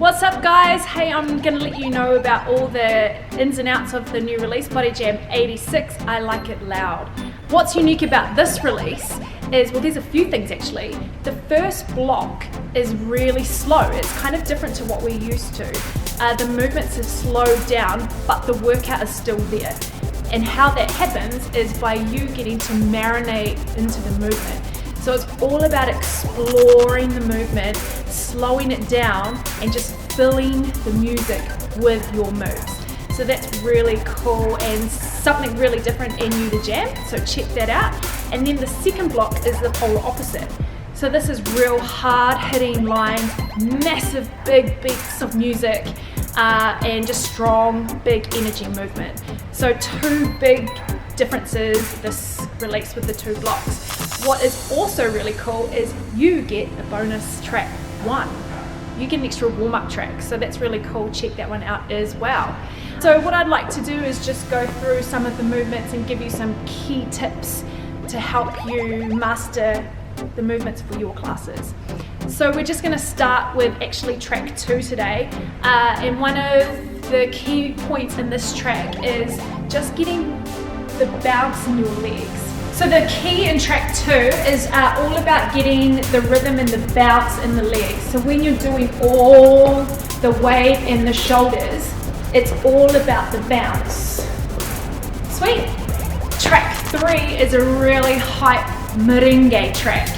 What's up guys? Hey, I'm gonna let you know about all the ins and outs of the new release, BODYJAM 86, I Like It Loud. What's unique about this release is, well, there's a few things actually. The first block is really slow. It's kind of different to what we're used to. The movements have slowed down, but the workout is still there. And how that happens is by you getting to marinate into the movement. So it's all about exploring the movement, slowing it down, and just filling the music with your moves. So that's really cool and something really different and new to Jam, so check that out. And then the second block is the polar opposite. So this is real hard hitting lines, massive big beats of music, and just strong, big energy movement. So two big differences this release with the two blocks. What is also really cool is you get a bonus track 1. You get an extra warm-up track, so that's really cool. Check that one out as well. So what I'd like to do is just go through some of the movements and give you some key tips to help you master the movements for your classes. So we're just going to start with actually track 2 today, and one of the key points in this track is just getting the bounce in your legs. So the key in track 2 is all about getting the rhythm and the bounce in the legs. So when you're doing all the weight in the shoulders, it's all about the bounce. Sweet. Track 3 is a really hype merengue track.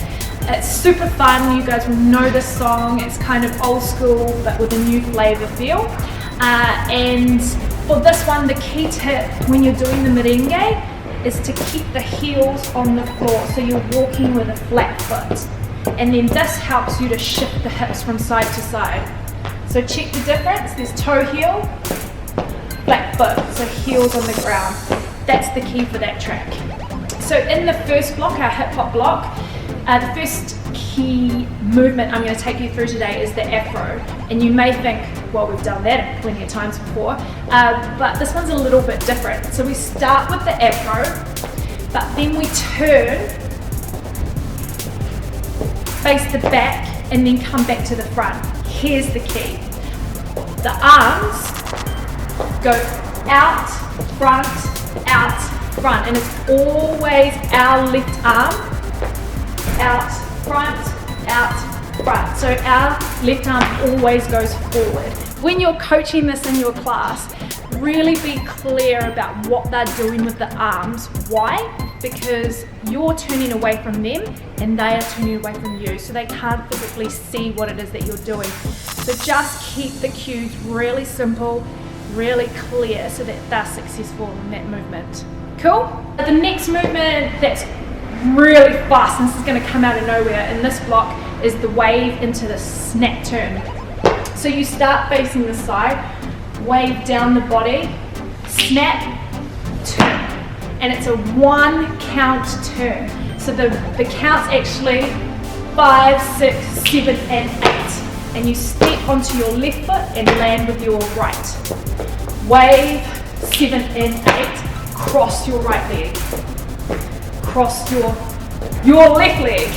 It's super fun. You guys will know this song. It's kind of old school but with a new flavor feel. And for this one, the key tip when you're doing the merengue is to keep the heels on the floor, so you're walking with a flat foot. And then this helps you to shift the hips from side to side. So check the difference. There's toe heel, flat foot, so heels on the ground. That's the key for that track. So in the first block, our hip hop block, the first key movement I'm going to take you through today is the afro. And you may think, well, we've done that plenty of times before, but this one's a little bit different. So we start with the afro, but then we turn, face the back, and then come back to the front. Here's the key. The arms go out, front, and it's always our left arm, out, front. So our left arm always goes forward. When you're coaching this in your class, really be clear about what they're doing with the arms. Why? Because you're turning away from them and they are turning away from you, so they can't physically see what it is that you're doing. So just keep the cues really simple, really clear, so that they're successful in that movement. Cool? The next movement that's really fast, and this is going to come out of nowhere in this block, is the wave into the snap turn. So you start facing the side, wave down the body, snap, turn. And it's a 1 count turn. So the count's actually 5, 6, 7, and 8. And you step onto your left foot and land with your right. Wave, 7 and 8, cross your right leg. Cross your left leg.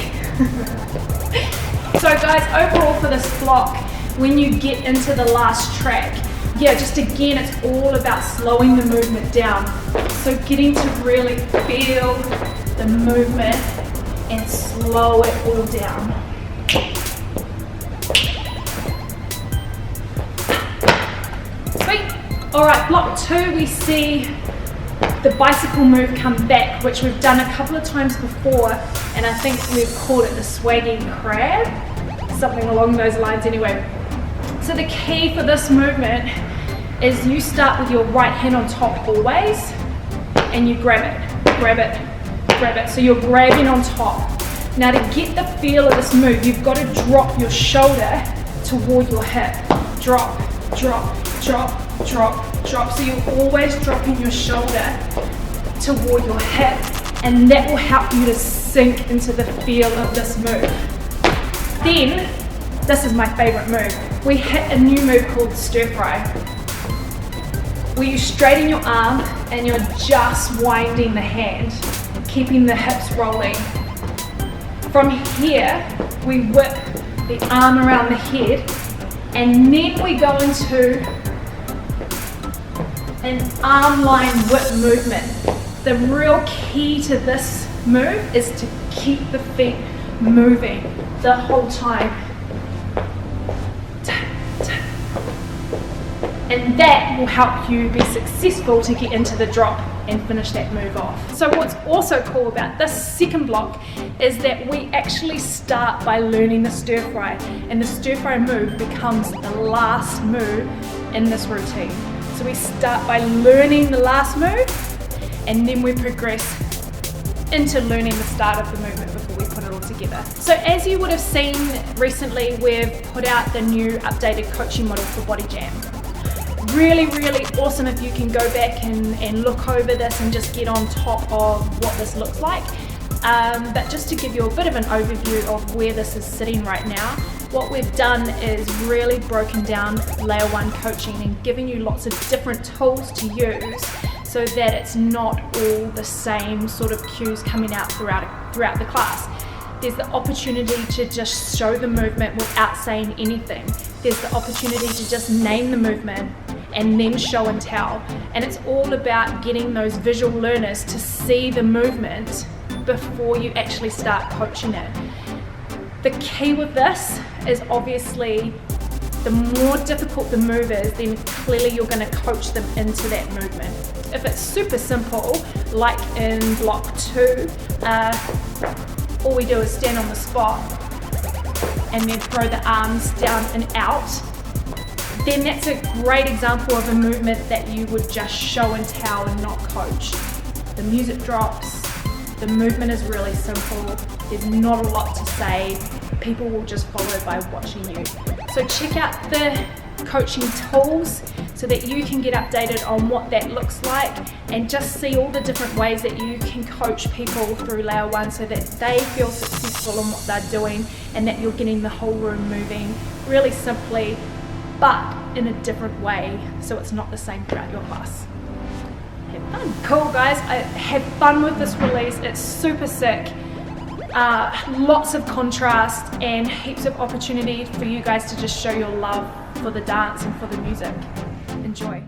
So guys, overall for this block, when you get into the last track, just again, it's all about slowing the movement down. So getting to really feel the movement and slow it all down. Sweet. All right, block 2, we see the bicycle move come back, which we've done a couple of times before, and I think we've called it the swagging crab, something along those lines anyway. So the key for this movement is you start with your right hand on top always, and you grab it. So you're grabbing on top. Now to get the feel of this move, you've got to drop your shoulder toward your hip. Drop. So you're always dropping your shoulder toward your hip, and that will help you to sink into the feel of this move. Then, this is my favorite move. We hit a new move called stir fry, where you straighten your arm and you're just winding the hand, keeping the hips rolling. From here, we whip the arm around the head And then we go into an arm line whip movement. The real key to this move is to keep the feet moving the whole time. And that will help you be successful to get into the drop and finish that move off. So what's also cool about this second block is that we actually start by learning the stir fry, and the stir fry move becomes the last move in this routine. So we start by learning the last move, and then we progress into learning the start of the movement before we put it all together. So as you would have seen recently, we've put out the new updated coaching model for BODYJAM. Really, really awesome if you can go back and look over this and just get on top of what this looks like. But just to give you a bit of an overview of where this is sitting right now, what we've done is really broken down layer 1 coaching and given you lots of different tools to use so that it's not all the same sort of cues coming out throughout the class. There's the opportunity to just show the movement without saying anything. There's the opportunity to just name the movement and then show and tell. And it's all about getting those visual learners to see the movement before you actually start coaching it. The key with this is obviously the more difficult the move is, then clearly you're going to coach them into that movement. If it's super simple, like in block 2, all we do is stand on the spot and then throw the arms down and out, then that's a great example of a movement that you would just show and tell and not coach. The music drops, the movement is really simple, there's not a lot to say, people will just follow by watching you. So check out the coaching tools so that you can get updated on what that looks like and just see all the different ways that you can coach people through layer 1 so that they feel successful in what they're doing and that you're getting the whole room moving really simply but in a different way so it's not the same throughout your class. Have fun. Cool guys, have fun with this release, it's super sick. Lots of contrast and heaps of opportunity for you guys to just show your love for the dance and for the music. Enjoy.